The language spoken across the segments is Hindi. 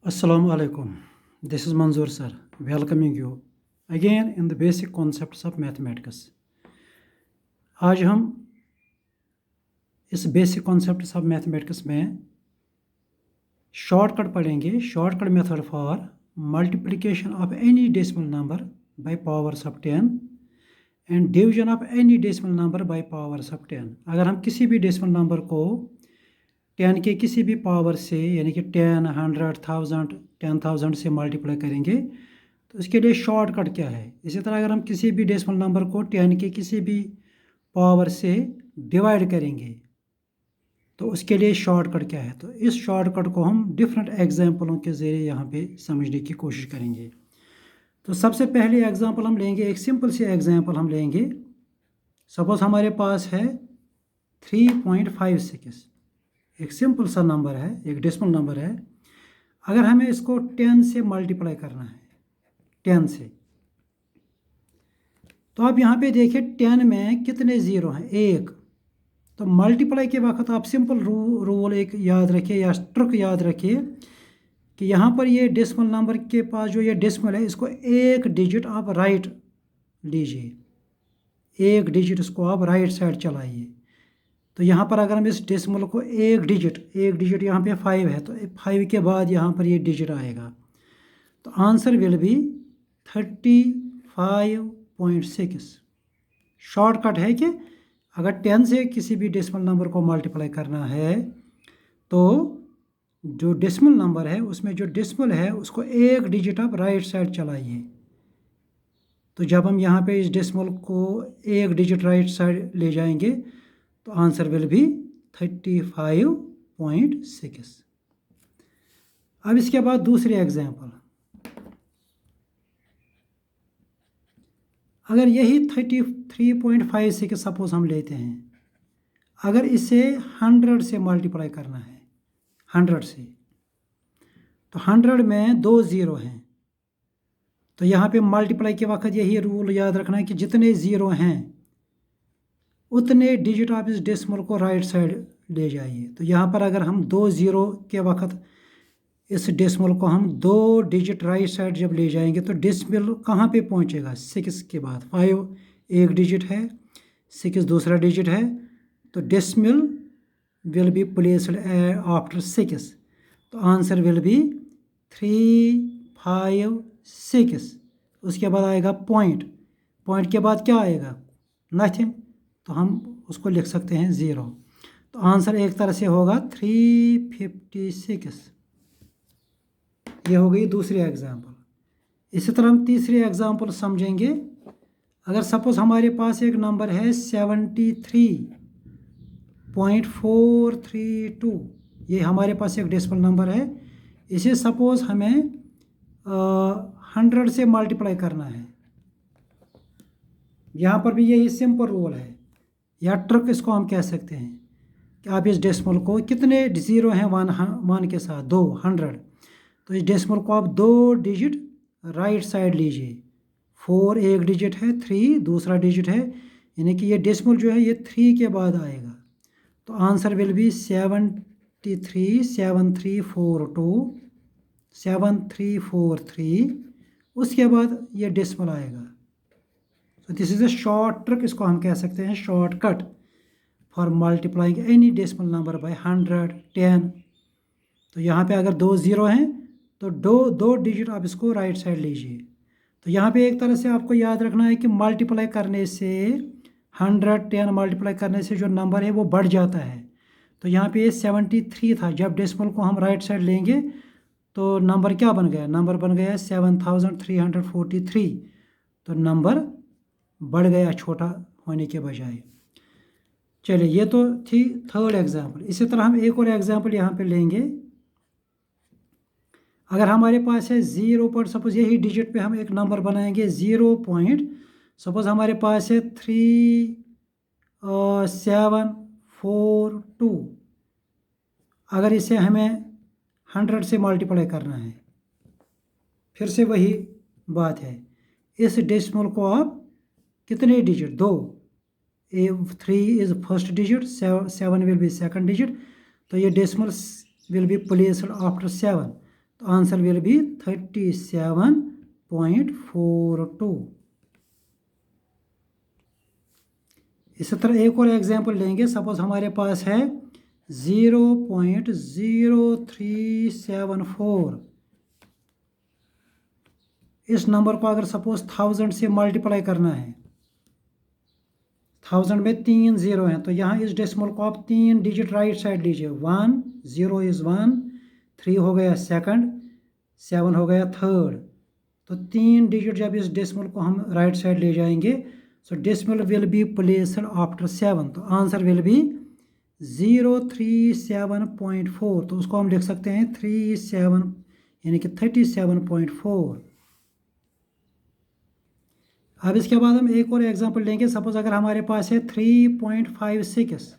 Assalamu alaikum. This is Manzoor sir, welcoming you again in the basic concepts of mathematics. आज हम इस बेसिक कॉन्सेप्ट्स ऑफ मैथमेटिक्स में शॉर्टकट पढ़ेंगे, shortcut method for multiplication of any decimal number by powers of 10 and division of any decimal number by powers of 10। अगर हम किसी भी डेसिमल नंबर को 10 के किसी भी पावर से यानी कि 10, 100, 1000, 10,000 से मल्टीप्लाई करेंगे तो इसके लिए शॉर्टकट क्या है। इसी तरह अगर हम किसी भी डेसिमल नंबर को 10 के किसी भी पावर से डिवाइड करेंगे तो उसके लिए शॉर्टकट क्या है। तो इस शॉर्टकट को हम डिफरेंट एग्जाम्पलों के ज़रिए यहाँ पे समझने की कोशिश करेंगे। तो सबसे पहले एग्जाम्पल हम लेंगे, एक सिंपल सी एग्जाम्पल हम लेंगे। सपोज हमारे पास है 3.56, एक सिंपल सा नंबर है, एक डेसिमल नंबर है। अगर हमें इसको 10 से मल्टीप्लाई करना है, 10 से, तो आप यहाँ पे देखिए 10 में कितने ज़ीरो हैं, एक। तो मल्टीप्लाई के वक्त आप सिंपल रूल एक याद रखिए या ट्रिक याद रखिए कि यहाँ पर ये डेसिमल नंबर के पास जो ये डेसिमल है इसको एक डिजिट आप राइट लीजिए, एक डिजिट इसको आप राइट साइड चलाइए। तो यहाँ पर अगर हम इस डेसिमल को एक डिजिट यहाँ पे 5 है तो 5 के बाद यहाँ पर ये डिजिट आएगा। तो आंसर विल बी 35.6। शॉर्टकट है कि अगर 10 से किसी भी डेसिमल नंबर को मल्टीप्लाई करना है तो जो डेसिमल नंबर है उसमें जो डेसिमल है उसको एक डिजिट आप राइट साइड चलाइए। तो जब हम यहाँ पे इस डेसिमल को एक डिजिट राइट साइड ले जाएंगे तो आंसर विल बी 35.6। अब इसके बाद दूसरी एग्जाम्पल, अगर यही 33.56 सपोज हम लेते हैं, अगर इसे 100 से मल्टीप्लाई करना है, 100 से, तो 100 में 2 ज़ीरो हैं। तो यहाँ पे मल्टीप्लाई के वक्त यही रूल याद रखना है कि जितने ज़ीरो हैं उतने डिजिट आप इस डेसिमल को राइट साइड ले जाइए। तो यहाँ पर अगर हम 2 ज़ीरो के वक्त इस डेसिमल को हम 2 डिजिट राइट साइड जब ले जाएंगे तो डेसिमल कहाँ पे पहुँचेगा, 6 के बाद। 5 एक डिजिट है, 6 दूसरा डिजिट है, तो decimal will be placed after 6। तो आंसर विल बी 356। उसके बाद आएगा पॉइंट, पॉइंट के बाद क्या आएगा, नथिंग, तो हम उसको लिख सकते हैं 0। तो आंसर एक तरह से होगा 356। ये हो गई दूसरी एग्जाम्पल। इसी तरह हम तीसरी एग्जाम्पल समझेंगे। अगर सपोज हमारे पास एक नंबर है 73.432, ये हमारे पास एक डेसिमल नंबर है। इसे सपोज हमें 100 से मल्टीप्लाई करना है। यहाँ पर भी यही सिंपल रूल है या ट्रिक इसको हम कह सकते हैं कि आप इस डेसिमल को, कितने ज़ीरो हैं वन के साथ, 2, 100, तो इस डेसिमल को आप 2 डिजिट राइट साइड लीजिए। 4 एक डिजिट है, 3 दूसरा डिजिट है, यानी कि ये डेसिमल जो है ये 3 के बाद आएगा। तो आंसर विल बी 7343 उसके बाद ये डेसिमल आएगा। तो this is a short trick, इसको हम कह सकते हैं shortcut for multiplying any decimal number by 100, 10। तो यहाँ पे अगर 2 ज़ीरो हैं तो दो डिजिट आप इसको राइट साइड लीजिए। तो यहाँ पे एक तरह से आपको याद रखना है कि मल्टीप्लाई करने से 100, 10 मल्टीप्लाई करने से जो नंबर है वो बढ़ जाता है। तो यहाँ पे 73 था, जब डेसिमल को हम राइट साइड लेंगे तो नंबर क्या बन गया, नंबर बन गया 7343। तो नंबर बढ़ गया छोटा होने के बजाय। चलिए, ये तो थी थर्ड एग्जाम्पल। इसी तरह हम एक और एग्जाम्पल यहाँ पे लेंगे। अगर हमारे पास है 0 पर, सपोज यही डिजिट पे हम एक नंबर बनाएंगे 0. सपोज हमारे पास है 3742। अगर इसे हमें 100 से मल्टीप्लाई करना है, फिर से वही बात है, इस डेसिमल को आप कितने digit, 2, 3 is first digit, 7 will be second digit, तो ये decimal will be placed after 7। तो आंसर विल बी 37.42। इसी तरह एक और एग्जांपल लेंगे। सपोज हमारे पास है 0.0374। इस नंबर को अगर सपोज 1000 से मल्टीप्लाई करना है, 1000 में 3 0 हैं, तो यहाँ इस डेसिमल को आप 3 डिजिट राइट साइड लीजिए। 1 0 इज़ 1, 3 हो गया सेकंड, 7 हो गया थर्ड। तो 3 डिजिट जब इस डेसिमल को हम राइट साइड ले जाएंगे, सो decimal will be placed after 7। तो आंसर विल बी 037.4। तो उसको हम लिख सकते हैं 37 यानी कि 37.4। अब इसके बाद हम एक और एग्जांपल लेंगे। सपोज अगर हमारे पास है 3.56।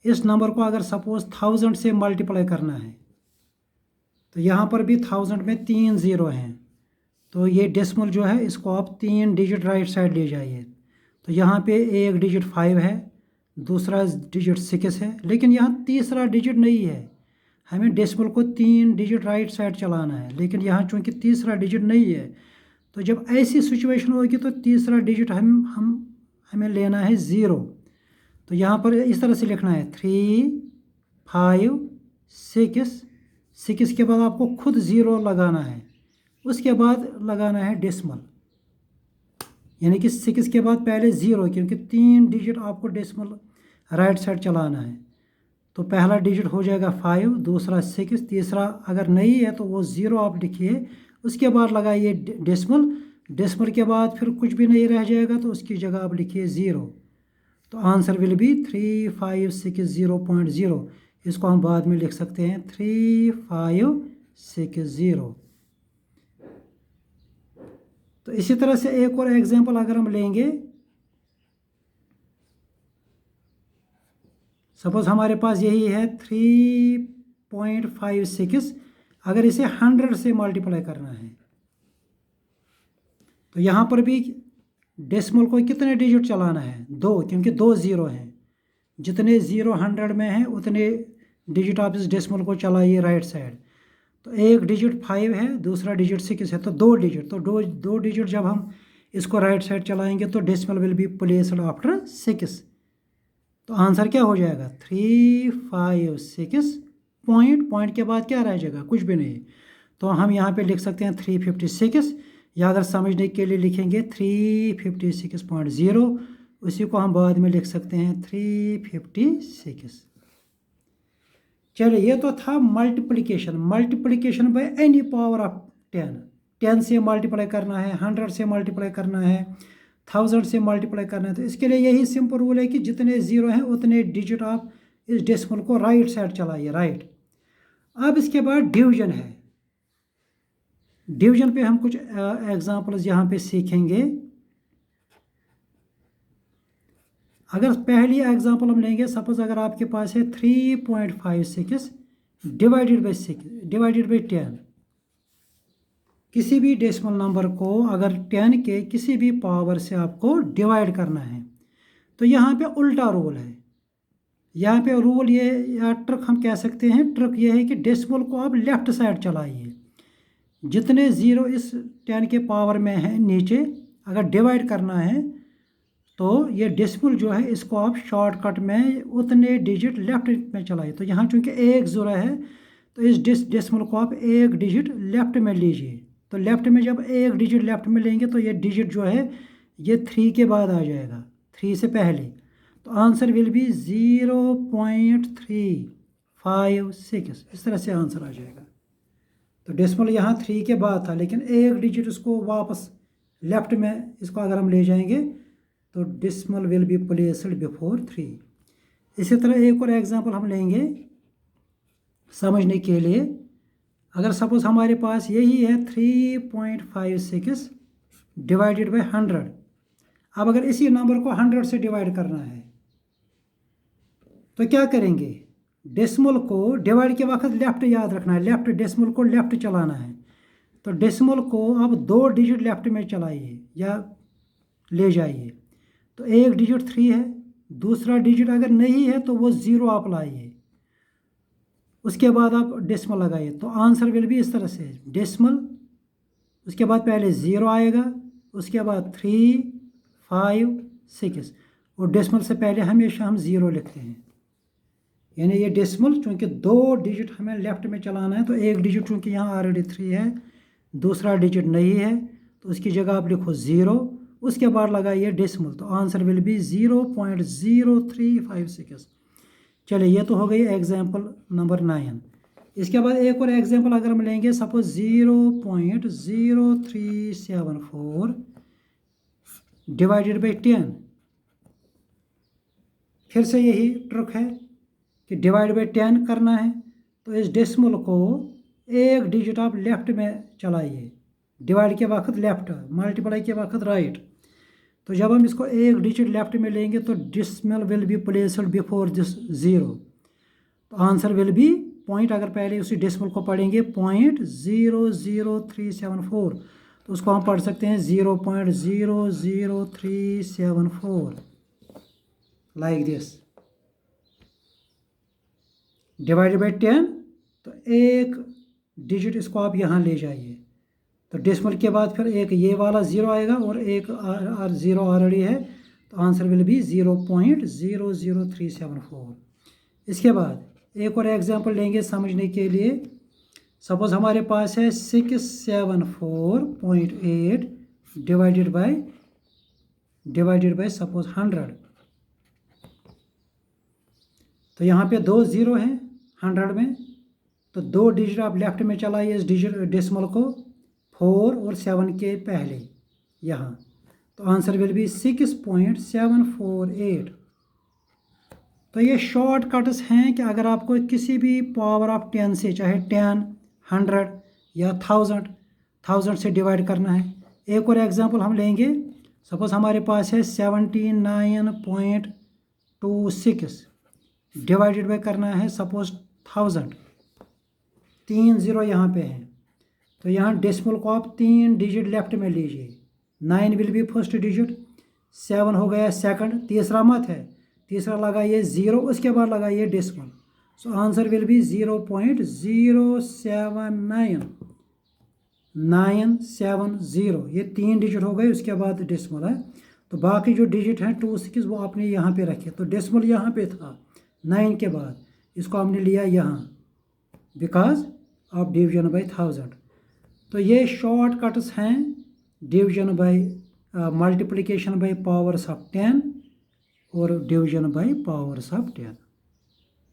इस नंबर को अगर सपोज 1000 से मल्टीप्लाई करना है, तो यहाँ पर भी 1000 में 3 0 हैं, तो ये डेसिमल जो है इसको आप 3 डिजिट राइट साइड ले जाइए। तो यहाँ पे एक डिजिट 5 है, दूसरा डिजिट 6 है, लेकिन यहाँ तीसरा डिजिट नहीं है। हमें डेसिमल को 3 डिजिट राइट साइड चलाना है, लेकिन यहाँ चूँकि तीसरा डिजिट नहीं है, तो जब ऐसी सिचुएशन होगी तो तीसरा डिजिट हमें लेना है 0। तो यहाँ पर इस तरह से लिखना है 3 5 6। 6 के बाद आपको खुद 0 लगाना है, उसके बाद लगाना है डेसिमल, यानी कि 6 के बाद पहले 0, क्योंकि 3 डिजिट आपको डेसिमल राइट साइड चलाना है। तो पहला डिजिट हो जाएगा 5, दूसरा 6, तीसरा अगर नहीं है तो वो 0 आप लिखिए, उसके बाद लगाइए डेसिमल। डेसिमल के बाद फिर कुछ भी नहीं रह जाएगा, तो उसकी जगह आप लिखिए 0। तो आंसर विल बी 3560.0। इसको हम बाद में लिख सकते हैं 3560। तो इसी तरह से एक और एग्जांपल अगर हम लेंगे, सपोज हमारे पास यही है 3.56। अगर इसे 100 से मल्टीप्लाई करना है, तो यहाँ पर भी डेसिमल को कितने डिजिट चलाना है? 2, क्योंकि 2 0 हैं। जितने 0 100 में हैं उतने डिजिट आप इस डेसिमल को चलाइए राइट साइड। तो एक डिजिट 5 है, दूसरा डिजिट 6 है, तो 2 डिजिट। तो दो डिजिट जब हम इसको राइट साइड चलाएंगे तो decimal will be placed after 6। तो आंसर क्या हो जाएगा? 356 पॉइंट के बाद क्या रह जाएगा? कुछ भी नहीं। तो हम यहाँ पे लिख सकते हैं 356, या अगर समझने के लिए लिखेंगे 356.0, उसी को हम बाद में लिख सकते हैं 356। चलिए, ये तो था multiplication by any power of 10 से मल्टीप्लाई करना है, 100 से मल्टीप्लाई करना है, 1000 से मल्टीप्लाई करना है। तो इसके लिए यही सिंपल रूल है कि जितने 0 हैं उतने डिजिट आप इस डेसिमल को राइट साइड चलाइए, राइट। अब इसके बाद डिवीजन है। डिवीजन पे हम कुछ एग्जांपल्स यहाँ पे सीखेंगे। अगर पहली एग्जांपल हम लेंगे, सपोज अगर आपके पास है 3.56 डिवाइडेड बाई 10। किसी भी डेसिमल नंबर को अगर 10 के किसी भी पावर से आपको डिवाइड करना है, तो यहाँ पे उल्टा रूल है। यहाँ पे रूल ये, या ट्रिक हम कह सकते हैं, ट्रिक ये है कि डेसिमल को आप लेफ़्ट साइड चलाइए। जितने 0 इस 10 के पावर में है नीचे, अगर डिवाइड करना है तो ये डेसिमल जो है इसको आप शॉर्टकट में उतने डिजिट लेफ़्ट में चलाइए। तो यहाँ चूँकि 1 0 है, तो इस डेसिमल को आप 1 डिजिट लेफ़्ट में लीजिए। तो लेफ़्ट में जब 1 डिजिट लेफ़्ट में लेंगे तो ये डिजिट जो है ये 3 के बाद आ जाएगा, 3 से पहले। तो आंसर विल बी 0.356। इस तरह से आंसर आ जाएगा। तो डेसिमल यहाँ 3 के बाद था, लेकिन 1 डिजिट इसको वापस लेफ़्ट में इसको अगर हम ले जाएंगे तो decimal will be placed before 3। इसी तरह एक और एग्जांपल हम लेंगे समझने के लिए। अगर सपोज हमारे पास यही है 3.56 डिवाइडेड बाई 100। अब अगर इसी नंबर को 100 से डिवाइड करना है तो क्या करेंगे? डेसिमल को डिवाइड के वक्त लेफ़्ट याद रखना है, लेफ़्ट डेसिमल को लेफ़्ट चलाना है। तो डेसिमल को अब 2 डिजिट लेफ़्ट में चलाइए या ले जाइए। तो एक डिजिट 3 है, दूसरा डिजिट अगर नहीं है तो वो 0 आप लाइए, उसके बाद आप डेसिमल लगाइए, तो आंसर विल भी इस तरह से डेसिमल, उसके बाद पहले 0 आएगा, उसके बाद 3, 5, 6 और डेसिमल से पहले हमेशा हम 0 लिखते हैं। यानी ये डेसिमल चूँकि 2 डिजिट हमें लेफ़्ट में चलाना है, तो एक डिजिट चूँकि यहाँ ऑलरेडी 3 है, दूसरा डिजिट नहीं है, तो उसकी जगह आप लिखो 0, उसके बाद लगाइए डेसिमल, तो आंसर विल बी 0.0356। चलिए ये तो हो गई एग्जाम्पल नंबर 9। इसके बाद एक और एग्जाम्पल अगर हम लेंगे, सपोज 0.0374 डिवाइडेड बाई 10। फिर से यही ट्रिक है कि डिवाइड बाई 10 करना है, तो इस डेसिमल को एक डिजिट आप लेफ़्ट में चलाइए, डिवाइड के वक्त लेफ़्ट, मल्टीप्लाई के वक्त राइट। तो जब हम इसको एक डिजिट लेफ़्ट में लेंगे तो decimal will be placed before this 0, तो आंसर विल बी पॉइंट, अगर पहले उसी डेसिमल को पढ़ेंगे 0.00374, तो उसको हम पढ़ सकते हैं 0.00374 लाइक दिस। डिवाइडेड बाई 10, तो एक डिजिट इसको आप यहाँ ले जाइए, तो डेसिमल के बाद फिर एक ये वाला 0 आएगा और एक 0 ऑलरेडी है, तो आंसर विल बी 0.00374। इसके बाद एक और एग्जांपल लेंगे समझने के लिए। सपोज हमारे पास है 674.8 डिवाइडेड बाय सपोज 100। तो यहाँ पे 2 0 हैं 100 में, तो 2 डिजिट आप लेफ़्ट में चलाइए इस डिजिट डेसिमल को 4 और 7 के पहले यहाँ, तो आंसर विल बी 6.748। तो ये शॉर्टकट्स हैं कि अगर आपको किसी भी पावर ऑफ 10 से, चाहे 10, 100 या 1000 से डिवाइड करना है। एक और एग्जांपल हम लेंगे, सपोज हमारे पास है 79.26 डिवाइडेड बाय करना है सपोज 1000, 3 0 यहाँ पे हैं, तो यहाँ डेसिमल को आप 3 डिजिट लेफ़्ट में लीजिए, 9 विल बी फर्स्ट डिजिट, 7 हो गया सेकंड, तीसरा मत है, तीसरा लगाइए 0, उसके बाद लगाइए decimal, so answer will be 0.07970। ये 3 डिजिट हो गए, उसके बाद डेसिमल है, तो बाकी जो डिजिट हैं 2 6 वो आपने यहाँ पे रखे, तो डेसिमल यहाँ पे था 9 के बाद, इसको हमने लिया यहाँ बिकॉज ऑफ डिवीजन बाई 1000। तो ये शॉर्टकट्स हैं division by multiplication by powers of 10 और डिवीजन बाई पावर्स ऑफ 10।